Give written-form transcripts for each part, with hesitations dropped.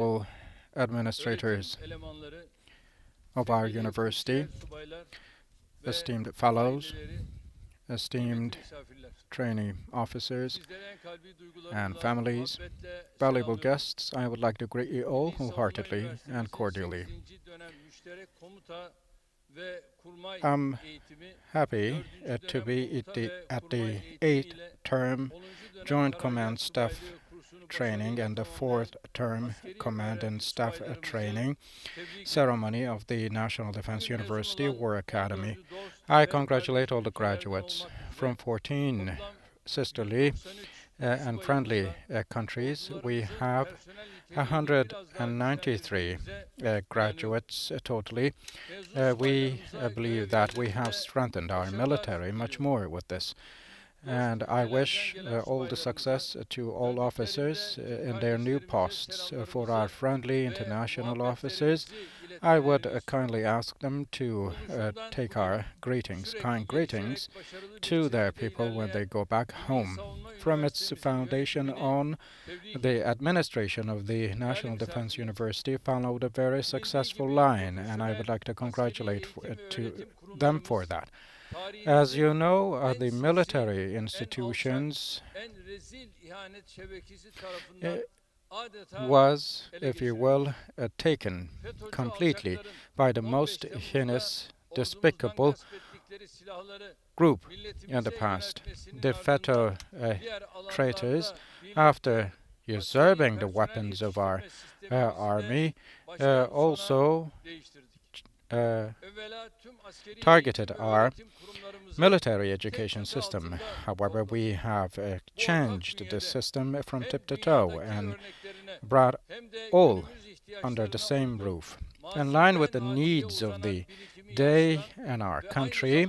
all administrators of our university, esteemed fellows, esteemed trainee officers and families, valuable guests, I would like to greet you all wholeheartedly and cordially. I'm happy to be at the 8th term Joint Command Staff Training and the 4th term Command and Staff Training ceremony of the National Defense University War Academy. I congratulate all the graduates from 14 sisterly and friendly countries. We have 193 graduates totally. We believe that we have strengthened our military much more with this. And I wish all the success to all officers in their new posts. For our friendly international officers, I would kindly ask them to take our greetings, kind greetings, to their people when they go back home. From its foundation on, the administration of the National Defense University followed a very successful line, and I would like to congratulate to them for that. As you know, the military institutions was, if you will, taken completely by the most heinous, despicable group in the past. The FETÖ traitors, after usurping the weapons of our army, also targeted our military education system. However, we have changed the system from tip to toe and brought all under the same roof. In line with the needs of the day and our country,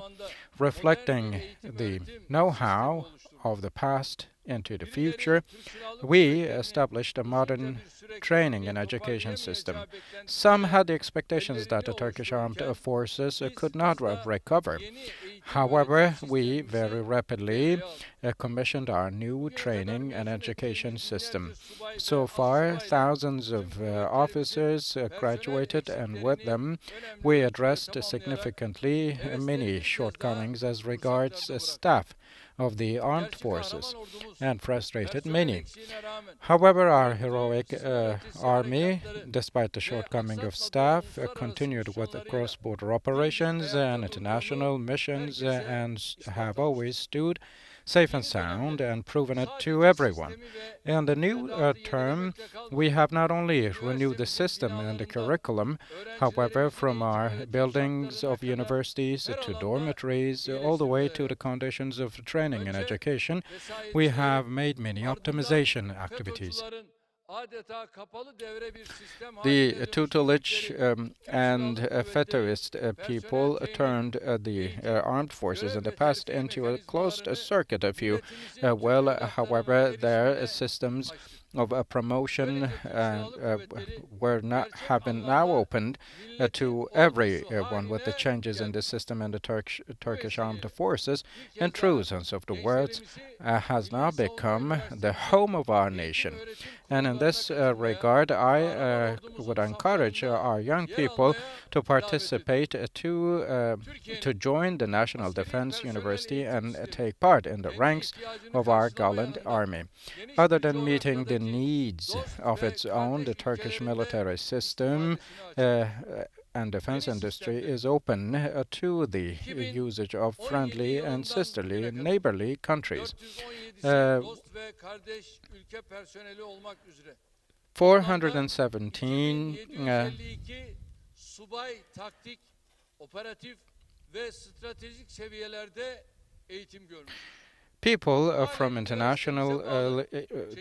reflecting the know-how of the past into the future, we established a modern training and education system. Some had the expectations that the Turkish armed forces could not recover. However, we very rapidly commissioned our new training and education system. So far, thousands of officers graduated, and with them, we addressed significantly many shortcomings as regards staff of the armed forces and frustrated many. However, our heroic army, despite the shortcoming of staff, continued with cross-border operations and international missions and have always stood safe and sound and proven it to everyone. In the new term, we have not only renewed the system and the curriculum, however, from our buildings of universities to dormitories, all the way to the conditions of training and education, we have made many optimization activities. The tutelage and FETÖist people turned the armed forces in the past into a closed circuit, if you will. However, their systems of promotion have been now opened to everyone with the changes in the system and the Turkish armed forces. In true sense of the words, has now become the home of our nation. And in this regard, I would encourage our young people to participate to join the National Defense University and take part in the ranks of our gallant army. Other than meeting the needs of its own, the Turkish military system and defense industry is open to the usage of friendly and sisterly and neighborly countries. 417 subay taktik, operatif ve stratejik seviyelerde eğitim görmüş. People from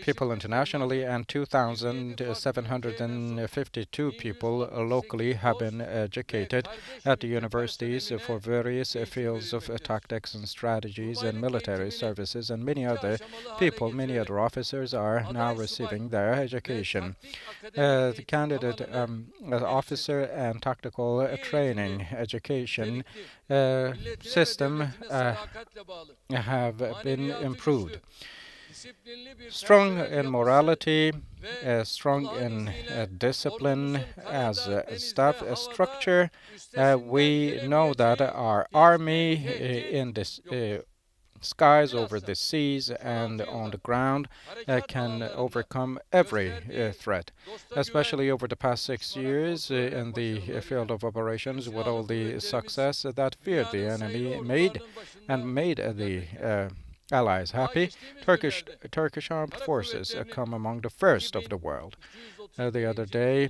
people internationally and 2,752 people locally have been educated at the universities for various fields of tactics and strategies and military services, and many other people, many other officers are now receiving their education. The candidate officer and tactical training education system have been improved. Strong in morality, strong in discipline as a staff structure. We know that our army in this skies, over the seas, and on the ground can overcome every threat, especially over the past 6 years in the field of operations with all the success that feared the enemy made and made the allies happy. Turkish armed forces come among the first of the world. The other day,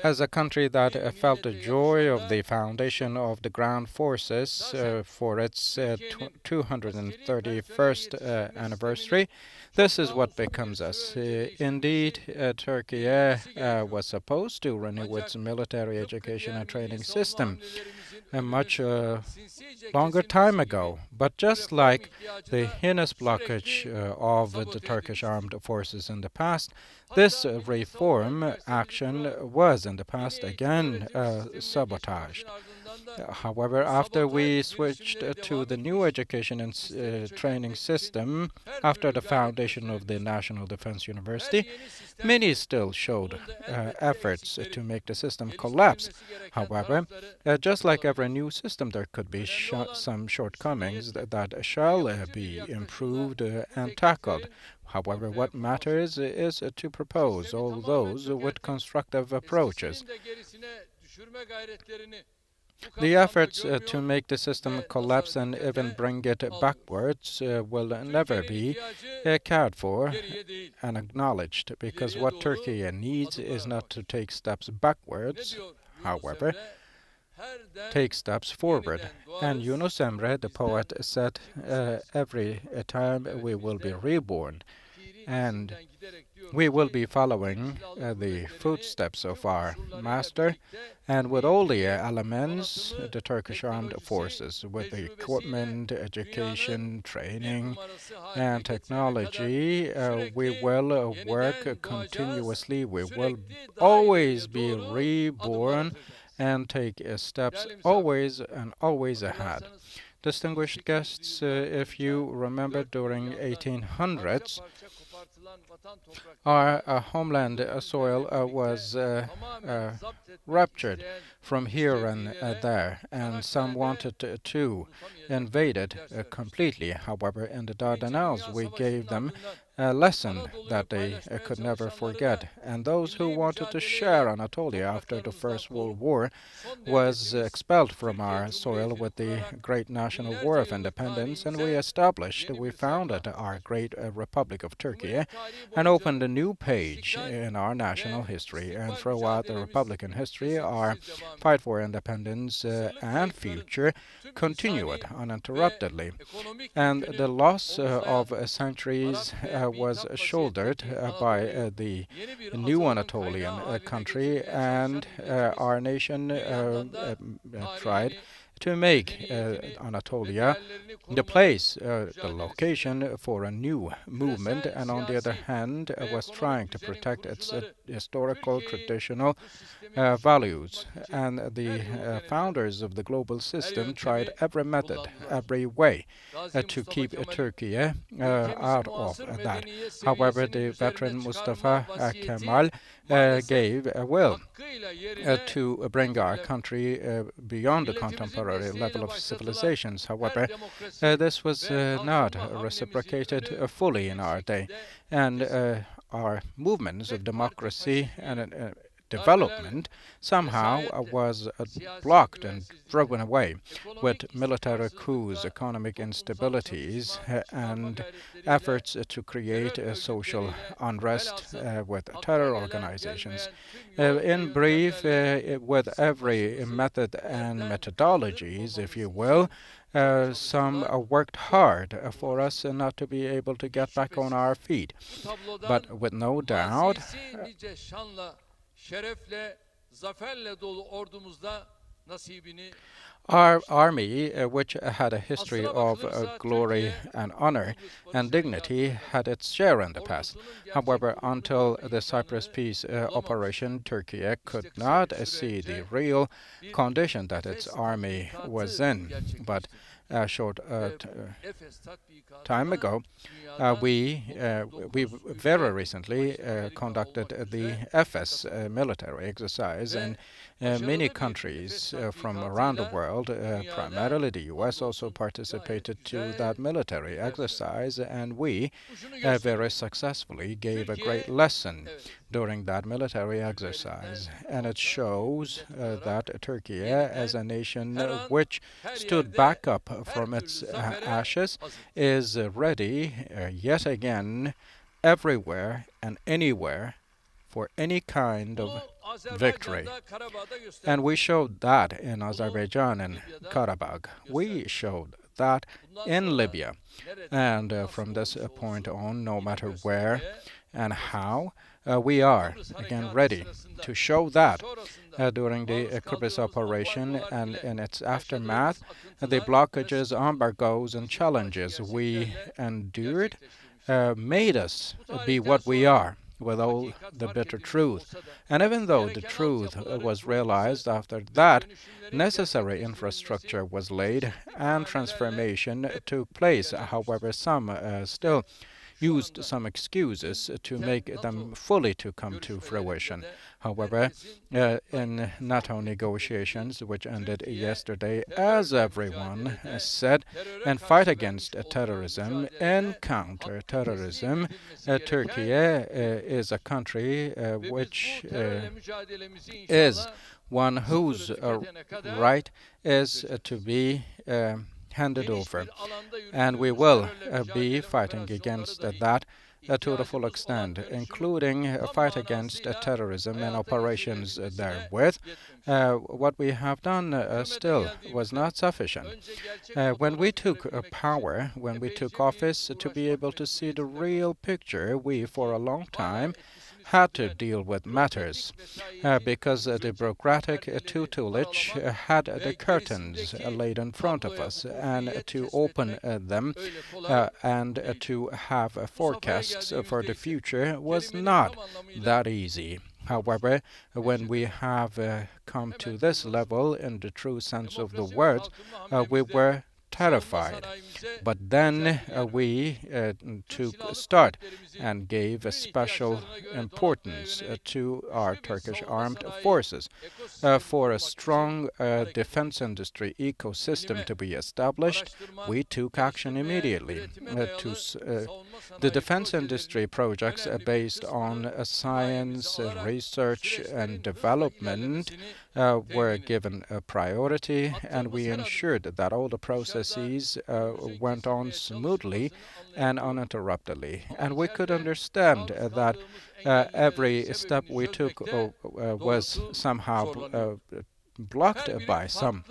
as a country that felt the joy of the foundation of the ground forces for its 231st anniversary, this is what becomes us. Indeed, Turkey was supposed to renew its military education and training system a much longer time ago. But just like the heinous blockage of the Turkish armed forces in the past, this reform action was in the past again sabotaged. However, after we switched to the new education and training system, after the foundation of the National Defense University, many still showed efforts to make the system collapse. However, just like every new system, there could be some shortcomings that shall be improved and tackled. However, what matters is to propose all those with constructive approaches. The efforts to make the system collapse and even bring it backwards will never be cared for and acknowledged, because what Turkey needs is not to take steps backwards, however, take steps forward. And Yunus Emre, the poet, said, every time we will be reborn, and we will be following the footsteps of our master, and with all the elements, the Turkish armed forces, with the equipment, education, training, and technology, we will work continuously. We will always be reborn and take steps always and always ahead. Distinguished guests, if you remember, during 1800s, our homeland soil was ruptured from here and there, and some wanted to invade it completely. However, in the Dardanelles, we gave them a lesson that they could never forget. And those who wanted to share Anatolia after the First World War was expelled from our soil with the Great National War of Independence, and we founded our great Republic of Turkey and opened a new page in our national history. And throughout the Republican history, our fight for independence and future continued uninterruptedly. And the loss of centuries was shouldered by the new Anatolian country, and our nation tried to make Anatolia the place, the location for a new movement, and on the other hand was trying to protect its historical, traditional values. And the founders of the global system tried every method, every way to keep Turkey out of that. However, the veteran Mustafa Kemal gave a will to bring our country beyond the contemporary level of civilizations. However, this was not reciprocated fully in our day, and our movements of democracy and development somehow was blocked and driven away with military coups, economic instabilities, and efforts to create social unrest with terror organizations. In brief, with every method and methodologies, if you will, some worked hard for us not to be able to get back on our feet. But with no doubt, our army, which had a history of glory and honor and dignity, had its share in the past. However, until the Cyprus peace operation, Turkey could not see the real condition that its army was in. But a short time ago, we very recently conducted the FS military exercise, and many countries from around the world, primarily the US, also participated to that military exercise, and we very successfully gave a great lesson during that military exercise. And it shows that Turkey, as a nation which stood back up from its ashes, is ready yet again, everywhere and anywhere, for any kind of victory. And we showed that in Azerbaijan and Karabakh. We showed that in Libya. And from this point on, no matter where and how, we are again ready to show that during the Kıbrıs operation and in its aftermath, the blockages, embargoes, and challenges we endured made us be what we are, with all the bitter truth. And even though the truth was realized after that, necessary infrastructure was laid and transformation took place. However, some still used some excuses to make them fully to come to fruition. However, in NATO negotiations, which ended yesterday, as everyone said, and fight against terrorism and counter-terrorism, Turkey is a country which is one whose right is to be handed over, and we will be fighting against that to the full extent, including a fight against terrorism and operations therewith. What we have done still was not sufficient. When we took power, when we took office, to be able to see the real picture, we for a long time had to deal with matters because the bureaucratic tutelage had the curtains laid in front of us, and to open them and to have forecasts for the future was not that easy. However, when we have come to this level in the true sense of the words, we were terrified. But then we took start and gave a special importance to our Turkish armed forces for a strong defense industry ecosystem to be established. We took action immediately. The defense industry projects based on science, research, and development were given a priority, and we ensured that all the processes went on smoothly and uninterruptedly. And we could understand that every step we took was somehow blocked by some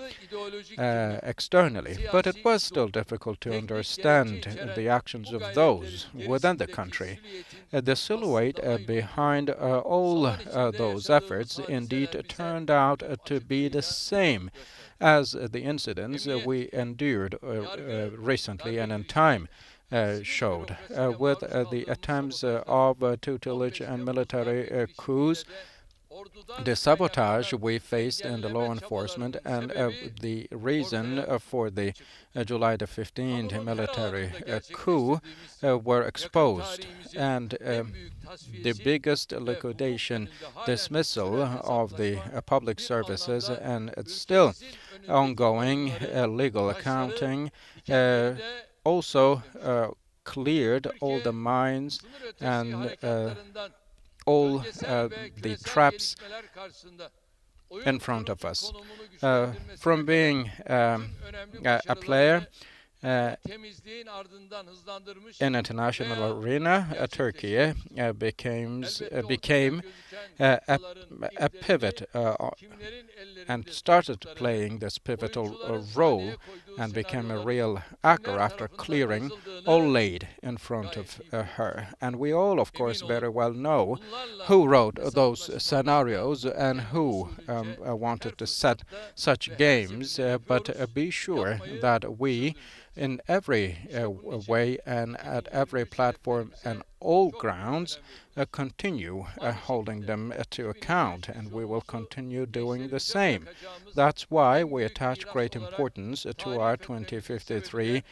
externally, but it was still difficult to understand the actions of those within the country. The silhouette behind all those efforts indeed turned out to be the same as the incidents we endured recently and in time showed, with the attempts of tutelage and military coups, the sabotage we faced in the law enforcement, and the reason for the July the 15th military coup were exposed. And the biggest liquidation, dismissal of the public services, and it's still ongoing legal accounting, also cleared all the mines and all the traps in front of us. From being a player in international arena, Turkey became a pivot and started playing this pivotal role and became a real actor after clearing all laid in front of her. And we all, of course, very well know who wrote those scenarios and who wanted to set such games, but be sure that we, in every way and at every platform and all grounds, continue holding them to account, and we will continue doing the same. That's why we attach great importance to our 2053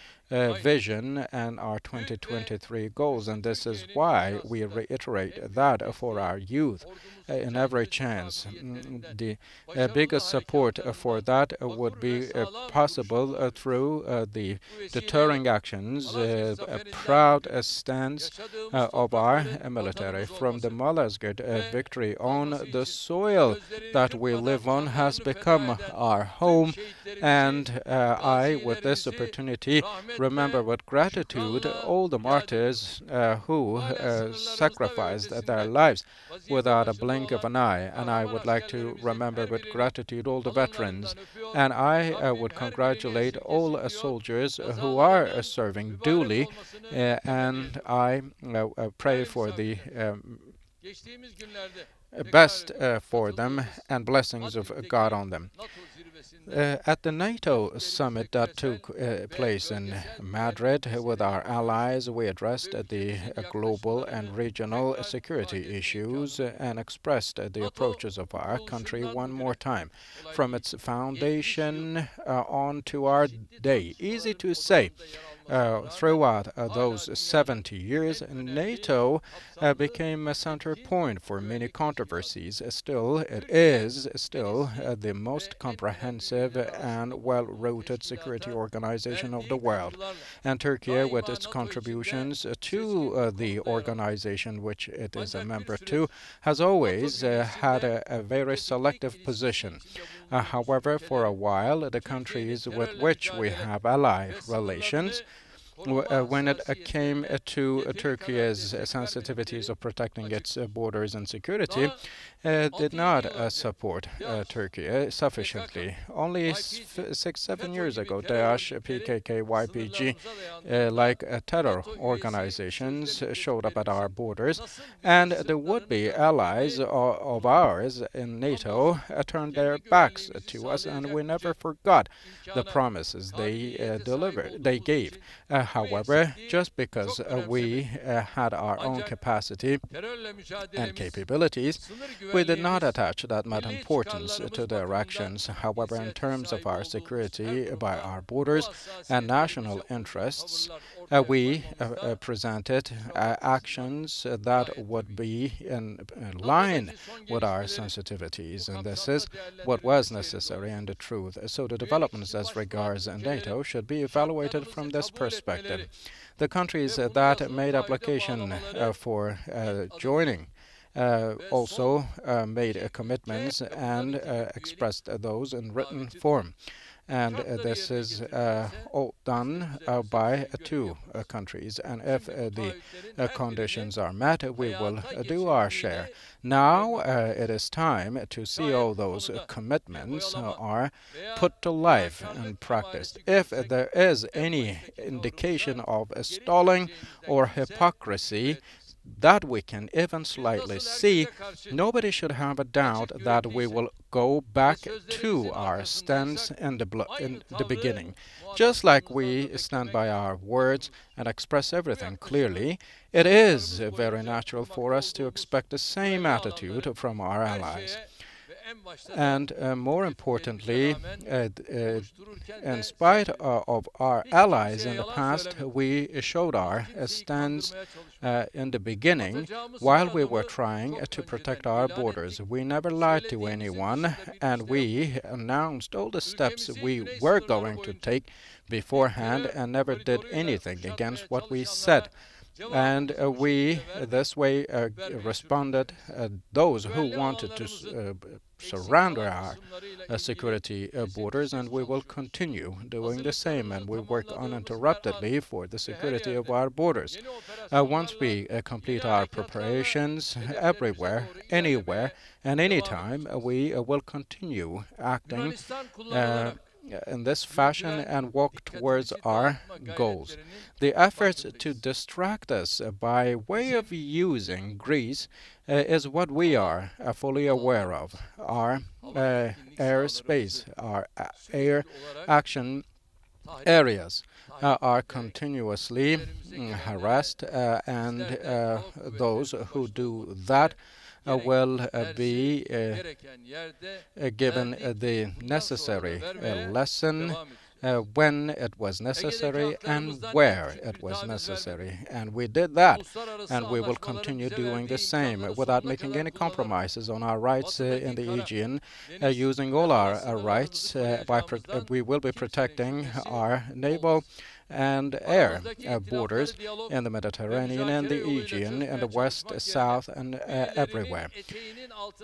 vision and our 2023 goals, and this is why we reiterate that for our youth in every chance. The biggest support for that would be possible through the deterring actions, a proud stance of our military. From the Malazgirt victory on the soil that we live on has become our home, and I, with this opportunity, remember with gratitude all the martyrs who sacrificed their lives without a blink of an eye, and I would like to remember with gratitude all the veterans, and I would congratulate all soldiers who are serving duly, and I pray for the best for them and blessings of God on them. At the NATO summit that took place in Madrid with our allies, we addressed the global and regional security issues and expressed the approaches of our country one more time, from its foundation on to our day. Easy to say. Throughout those 70 years, NATO became a center point for many controversies. Still, it is still the most comprehensive and well-rooted security organization of the world. And Turkey, with its contributions to the organization which it is a member to, has always had a very selective position. However, for a while, the countries with which we have allied relations, when it came to Turkey's sensitivities of protecting its borders and security, did not support Turkey sufficiently. Only 6-7 years ago, Daesh, PKK, YPG, like terror organizations, showed up at our borders, and the would-be allies of ours in NATO turned their backs to us, and we never forgot the promises they gave. However, just because we had our own capacity and capabilities, we did not attach that much importance to their actions. However, in terms of our security by our borders and national interests, we presented actions that would be in line with our sensitivities, and this is what was necessary and the truth. So the developments as regards NATO should be evaluated from this perspective. The countries that made application for joining also made commitments and expressed those in written form. And this is all done by two countries. And if the conditions are met, we will do our share. Now it is time to see all those commitments are put to life and practiced. If there is any indication of stalling or hypocrisy, that we can even slightly see, nobody should have a doubt that we will go back to our stance in the beginning. Just like we stand by our words and express everything clearly, it is very natural for us to expect the same attitude from our allies. And more importantly, in spite of our allies in the past, we showed our stance in the beginning while we were trying to protect our borders. We never lied to anyone, and we announced all the steps we were going to take beforehand and never did anything against what we said. And we this way responded those who wanted to surround our security borders, and we will continue doing the same, and we work uninterruptedly for the security of our borders. Once we complete our preparations everywhere, anywhere, and anytime, we will continue acting in this fashion and walk towards our goals. The efforts to distract us by way of using Greece is what we are fully aware of. Our airspace, our air action areas are continuously harassed, and those who do that will be given the necessary lesson when it was necessary and where it was necessary. And we did that, and we will continue doing the same without making any compromises on our rights in the Aegean, using all our rights. We will be protecting our naval and air borders in the Mediterranean and the Aegean, in the west, south, and everywhere.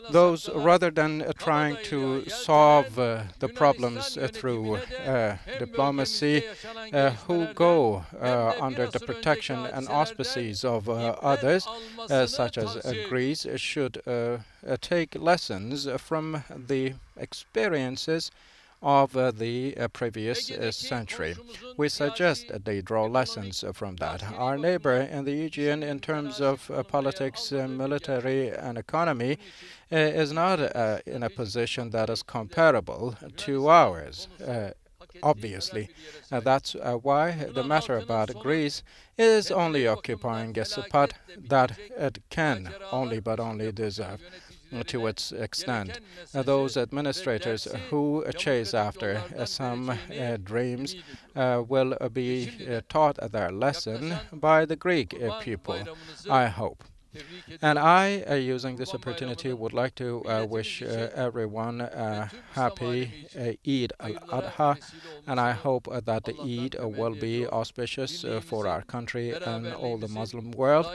Those, rather than trying to solve the problems through diplomacy, who go under the protection and auspices of others, such as Greece, should take lessons from the experiences of the previous century. We suggest that they draw lessons from that. Our neighbor in the Aegean, in terms of politics, military, and economy, is not in a position that is comparable to ours. Obviously. That's why the matter about Greece is only occupying a spot that it can only but only deserve to its extent. Those administrators who chase after some dreams will be taught their lesson by the Greek people, I hope. And I, using this opportunity, would like to wish everyone a happy Eid al-Adha, and I hope that the Eid will be auspicious for our country and all the Muslim world,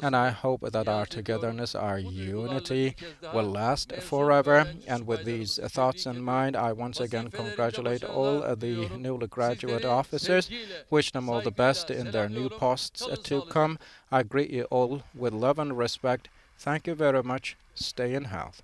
and I hope that our togetherness, our unity will last forever. And with these thoughts in mind, I once again congratulate all the newly graduate officers, wish them all the best in their new posts to come. I greet you all with love and respect. Thank you very much. Stay in health.